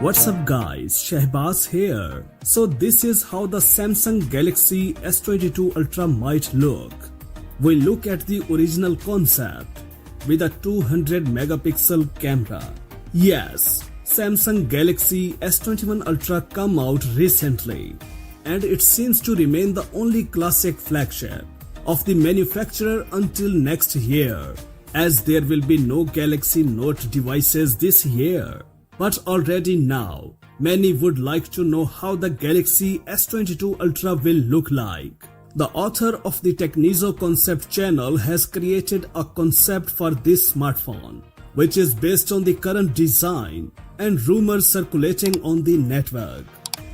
What's up guys, Shehbaz here. So this is how the Samsung Galaxy S22 Ultra might look. We look at the original concept with a 200 megapixel camera. Yes, Samsung Galaxy S21 Ultra come out recently and it seems to remain the only classic flagship of the manufacturer until next year, as there will be no Galaxy Note devices this year. But already now, many would like to know how the Galaxy S22 Ultra will look like. The author of the Technizo Concept channel has created a concept for this smartphone, which is based on the current design and rumors circulating on the network.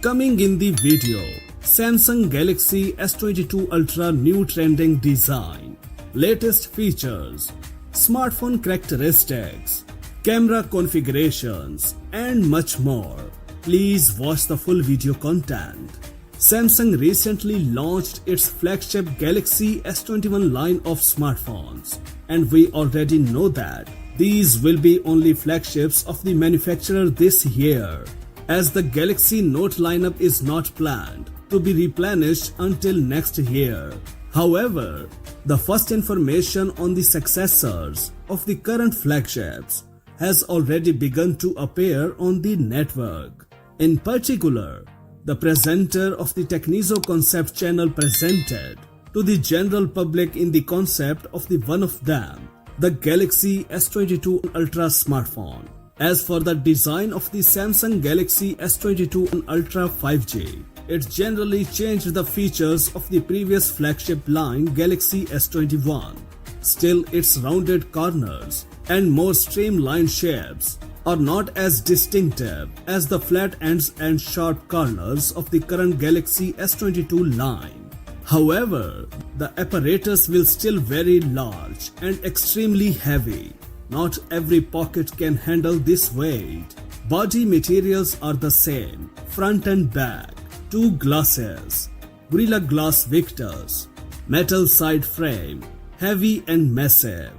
Coming in the video, Samsung Galaxy S22 Ultra new trending design, latest features, smartphone characteristics, camera configurations, and much more. Please watch the full video content. Samsung recently launched its flagship Galaxy S21 line of smartphones, and we already know that these will be only flagships of the manufacturer this year, as the Galaxy Note lineup is not planned to be replenished until next year. However, the first information on the successors of the current flagships has already begun to appear on the network. In particular, the presenter of the Technizo Concept channel presented to the general public in the concept of the one of them, the Galaxy S22 Ultra smartphone. As for the design of the Samsung Galaxy S22 Ultra 5G, it generally changed the features of the previous flagship line Galaxy S21. Still, its rounded corners and more streamlined shapes are not as distinctive as the flat ends and sharp corners of the current Galaxy S22 line. However, the apparatus will still very large and extremely heavy. Not every pocket can handle this weight. Body materials are the same, front and back, two glasses, Gorilla Glass Victus, metal side frame, heavy and massive.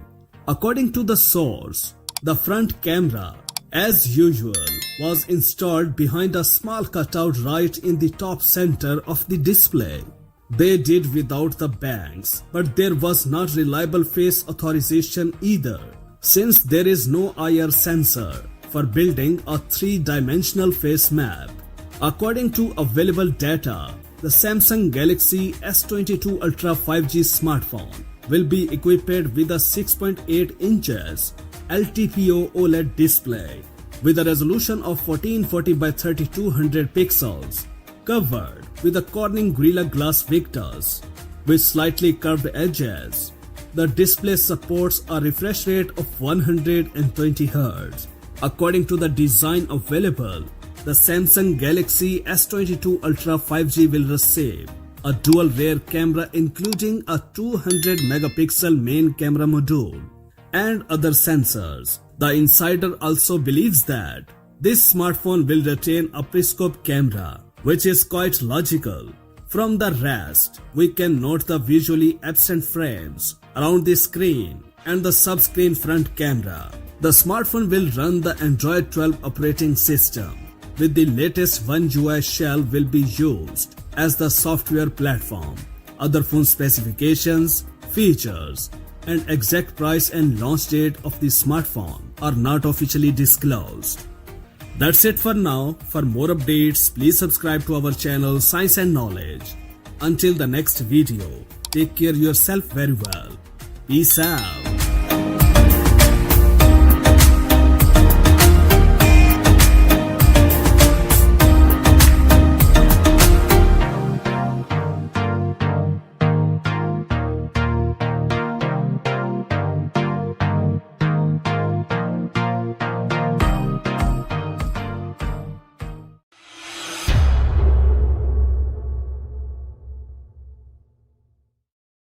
According to the source, the front camera, as usual, was installed behind a small cutout right in the top center of the display. They did without the banks, but there was not reliable face authorization either, since there is no IR sensor for building a three-dimensional face map. According to available data, the Samsung Galaxy S22 Ultra 5G smartphone will be equipped with a 6.8 inches LTPO OLED display with a resolution of 1440 by 3200 pixels, covered with a Corning Gorilla Glass Victus with slightly curved edges. The display supports a refresh rate of 120 Hz. According to the design available, the Samsung Galaxy S22 Ultra 5G will receive a dual rear camera including a 200 megapixel main camera module and other sensors. The insider also believes that this smartphone will retain a periscope camera, which is quite logical. From the rest, we can note the visually absent frames around the screen and the sub-screen front camera. The smartphone will run the Android 12 operating system, with the latest One UI shell will be used as the software platform. Other phone specifications, features, and exact price and launch date of the smartphone are not officially disclosed. That's it for now. For more updates, please subscribe to our channel Science and Knowledge. Until the next video, take care yourself very well. Peace out.